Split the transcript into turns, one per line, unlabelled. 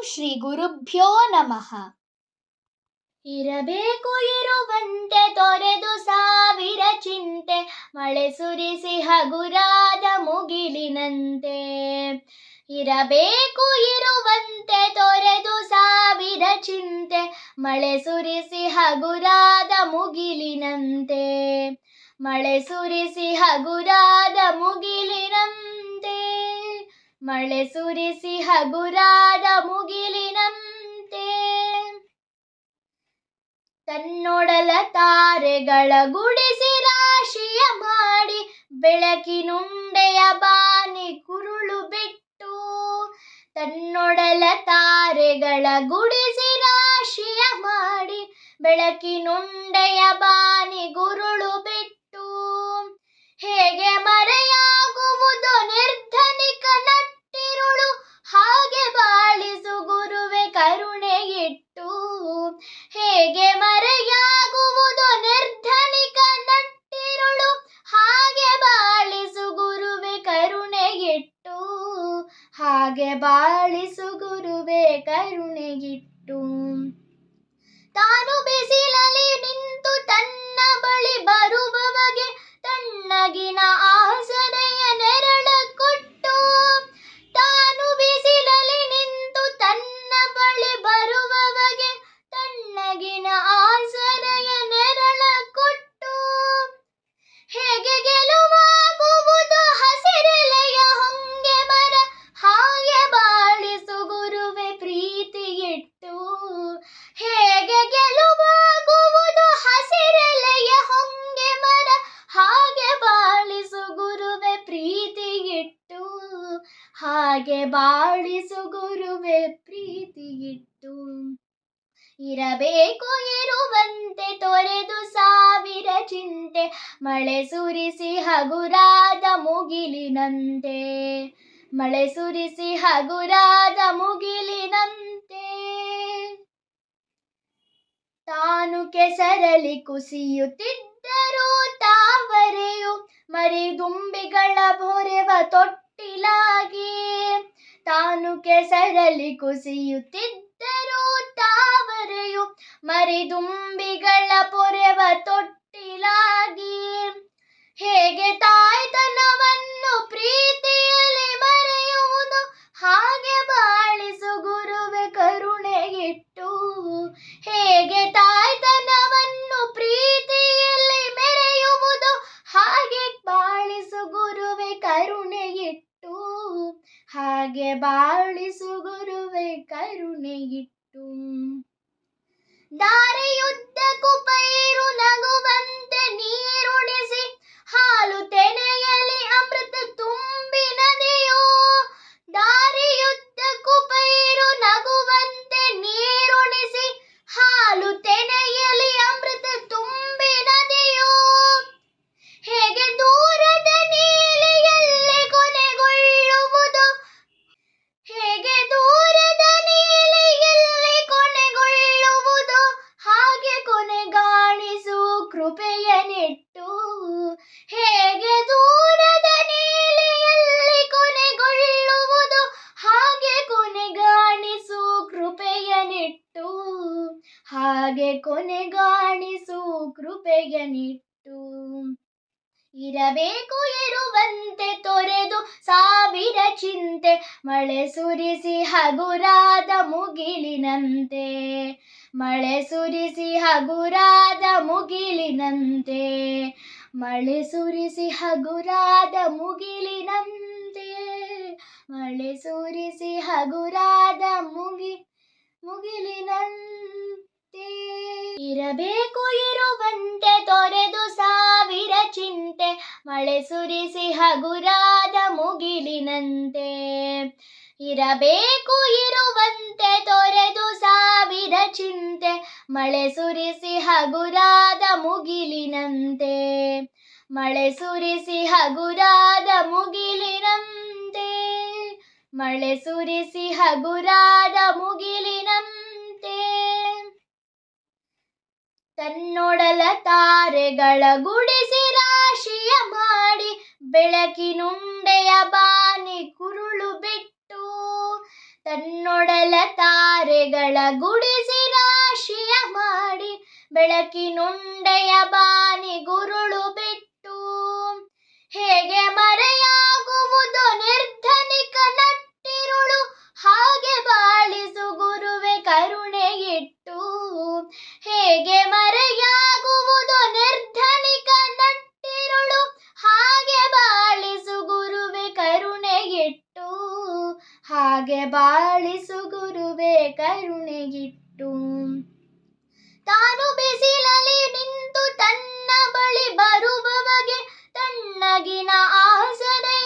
ಶ್ರೀ ಗುರುಭ್ಯೋ ನಮಃ.
ಇರಬೇಕು ಇರುವಂತೆ ತೊರೆದು ಸಾವಿರ ಚಿಂತೆ, ಮಳೆ ಸುರಿಸಿ ಹಗುರಾದ ಮುಗಿಲಿನಂತೆ. ಇರಬೇಕು ಇರುವಂತೆ ತೊರೆದು ಸಾವಿರ ಚಿಂತೆ, ಮಳೆ ಸುರಿಸಿ ಹಗುರಾದ ಮುಗಿಲಿನಂತೆ. ಮಳೆ ಸುರಿಸಿ ಹಗುರಾದ ಮುಗಿಲಿನಂತೆ. ಮಳೆ ಸುರಿಸಿ ಹಗುರಾದ ಮುಗಿಲಿನಂತೆ. ತನ್ನೊಡಲ ತಾರೆಗಳ ಗುಡಿಸಿ ರಾಶಿಯ ಮಾಡಿ, ಬೆಳಕಿನುಂಡೆಯ ಬಾನಿ ಕುರುಳು ಬಿಟ್ಟು. ತನ್ನೊಡಲ ತಾರೆಗಳ ಗುಡಿಸಿ ರಾಶಿಯ ಮಾಡಿ, ಬೆಳಕಿನುಂಡೆಯ ಬಾನಿ ಗುರುಳು ಬಿಟ್ಟು. ಹೇಗೆ ಮರೆಯಾಗುವುದು ನಿರ್ಧನಿಕ ನಟ್ಟಿರುಳು, ಹಾಗೆ ಬಾಳಿಸು ಗುರುವೆ ಕರುಣೆ ಇಟ್ಟು. ಹೇಗೆ ಮರೆಯಾಗುವುದು ನಿರ್ಧನಿಕ ನಟ್ಟಿರುಳು, ಹಾಗೆ ಬಾಳಿಸು ಗುರುವೆ ಕರುಣೆ ಇಟ್ಟು. ಹಾಗೆ ಬಾಳಿಸು ಗುರುವೆ ಕರುಣೆ ಇಟ್ಟು. ತಾನು ಬಿಸಿಲಲ್ಲಿ ನಿಂತು ತನ್ನ ಬಳಿ ಬರುವವಗೆ ತಣ್ಣಗಿನ ಆಸರೆಯ ನೆರಳ ಕೊಟ್ಟು. ತಾನು ಬಿಸಿಲಲ್ಲಿ ನಿಂತು ತನ್ನ ಬಳಿ ಬರುವವಗೆ ತಣ್ಣಗಿನ ಆಸರೆಯ ನೆರಳ ಕೊಟ್ಟು. ಹೇಗೆ ಗೆಲುವಾಗುವುದು ಹಸಿರೆಲೆಯ ಹೊಂಗೆ ಮರ, ಹಾಗೆ ಬಾಳಿಸು ಗುರುವೆ ಪ್ರೀತಿ ಇಟ್ಟು. ಹೇಗೆ ಗೆಲುವಾಗುವುದು ಹಸಿರೆಲೆಯ ಹೊಂಗೆ ಮರ, ಹಾಗೆ ಬಾಳಿಸು ಗುರುವೆ ಪ್ರೀತಿ ಇಟ್ಟು. ಹಾಗೆ ಬಾಳಿಸು ಗುರುವೆ ಪ್ರೀತಿ ಇಟ್ಟು. ಇರಬೇಕು ಇರುವಂತೆ ತೊರೆದು ಸಾವಿರ ಚಿಂತೆ, ಮಳೆ ಸುರಿಸಿ ಹಗುರಾದ ಮುಗಿಲಿನಂತೆ. ಮಳೆ ಸುರಿಸಿ ಹಗುರಾದ ಮುಗಿಲಿನಂತೆ. ತಾನು ಕೆಸರಲಿ ಕುಸಿಯುತ್ತಿದ್ದರೂ ತಾವರೆಯು ಮರಿದುಂಬಿಗಳ ಭೊರೆವ ತೊಟ್ಟಿಲಾಗಿ. ತಾನು ಕೆಸರಲಿ ಕುಸಿಯುತ್ತಿದ್ದರೂ ತಾವರೆಯು ಮರಿದುಂಬಿಗಳ ಪೊರೆವ ತೊಟ್ಟಿಲಾಗಿ. ಹೇಗೆ ತಾಯ್ತನವನ್ನು ಪ್ರೀತಿಯಲ್ಲಿ ಮರೆಯುವುದು, ಹಾಗೆ ಬಾಳಿಸು ಗುರುವೆ ಕರುಣೆ ಇಟ್ಟು. ಹೇಗೆ ತಾಯ್ತನವನ್ನು ಪ್ರೀತಿಯಲ್ಲಿ ಮೆರೆಯುವುದು, ಹಾಗೆ ಬಾಳಿಸು ಗುರುವೆ ಕರುಣೆ ಇಟ್ಟು. ಹಾಗೆ ಬಾಳಿಸು ಗುರುವೆ ಕರುಣೆ ಇಟ್ಟು. ದಾರಿಯುದ್ದಕ್ಕೂ ಪೈರು ನಗುವಂತೆ ನೀರುಣಿಸಿ, ಹಾಲು ತೆನೆಯಲಿ ಅಮೃತ ತುಂಬಿ ನದಿಯೋ. ದಾರಿಯುದ್ದಕ್ಕೂ ಪೈರು ನಗುವಂತೆ ನೀರುಣಿಸಿ, ಹಾಲು ತೆನೆಯಲಿ ಅಮೃತ ತುಂಬಿ ನದಿಯೋ. ಹೇಗೆ ದೂರದ ನೀಲಿಯಲ್ಲಿ ಕೊನೆಗೊಳ್ಳುವುದು, ಹೇಗೆ ದೂರದ ನೀಲಿಯಲ್ಲಿ ಕೊನೆಗೊಳ್ಳುವುದು, ಹಾಗೆ ಕೊನೆಗಾಣಿಸು ಕೃಪೆಯನಿಟ್ಟು. ಹೇಗೆ ದೂರದ ನೀಲಿಯಲ್ಲಿ ಕೊನೆಗೊಳ್ಳುವುದು, ಹಾಗೆ ಕೊನೆಗಾಣಿಸು ಕೃಪೆಯನಿಟ್ಟು. ಹಾಗೆ ಕೊನೆಗಾಣಿಸು ಕೃಪೆಯನಿಟ್ಟು. ಇರಬೇಕು ಇರುವಂತೆ ತೊರೆದು ಸಾವಿರ ಚಿಂತೆ, ಮಳೆ ಸುರಿಸಿ ಹಗುರಾದ ಮುಗಿಲಿನಂತೆ. ಮಳೆ ಸುರಿಸಿ ಹಗುರಾದ ಮುಗಿಲಿನಂತೆ. ಮಳೆ ಸುರಿಸಿ ಹಗುರಾದ ಮುಗಿಲಿನಂತೆ. ಮಳೆ ಸುರಿಸಿ ಹಗುರಾದ ಮುಗಿಲಿನಂತೆ. ಇರಬೇಕು ಇರುವಂತೆ ತೊರೆದು ಸಾವಿರ ಚಿಂತೆ, ಮಳೆ ಸುರಿಸಿ ಹಗುರಾದ ಮುಗಿಲಿನಂತೆ. ಇರಬೇಕು ಇರುವಂತೆ ತೊರೆದು ಸಾವಿರ ಚಿಂತೆ, ಮಳೆ ಸುರಿಸಿ ಹಗುರಾದ ಮುಗಿಲಿನಂತೆ. ಮಳೆ ಸುರಿಸಿ ಹಗುರಾದ ಮುಗಿಲಿನಂತೆ. ಮಳೆ ಸುರಿಸಿ ಹಗುರಾದ ಮುಗಿಲಿನಂತೆ. ತನ್ನೊಡಲ ತಾರೆಗಳ ಗುಡಿಸಿ ರಾಶಿಯ ಮಾಡಿ, ಬೆಳಕಿನುಂಡೆಯ ಬಾನಿ ಕುರುಳು ಬಿಟ್ಟು. ತನ್ನೊಡಲ ತಾರೆಗಳ ಗುಡಿಸಿ ರಾಶಿಯ ಮಾಡಿ ಬೆಳಕಿನುಂಡೆಯ ಬಾನಿ ಗುರುಳು ಬಿಟ್ಟು ಹೇಗೆ ಮರೆಯಾಗುವುದು ನಿರ್ಧನಿಕ ನಟ್ಟಿರುಳು ಹಾಗೆ ಬಾಳಿಸು ಗುರುವೆ ಕರುಣೆಗಿಟ್ಟು ಹೇಗೆ ಮರೆಯಾಗುವುದು ನಿರ್ಧನಿಕ ನಟ್ಟಿರುಳು ಹಾಗೆ ಬಾಳಿಸು ಗುರುವೆ ಕರುಣೆಗಿಟ್ಟು ಹಾಗೆ ಬಾಳಿಸು ಗುರುವೆ ಕರುಣೆಗಿಟ್ಟು ತಾನು ಬಿಸಿಲಲ್ಲಿ ನಿಂತು ತನ್ನ ಬಳಿ ಬರುವವಗೆ ತಣ್ಣಗಿನ ಆಸರೆ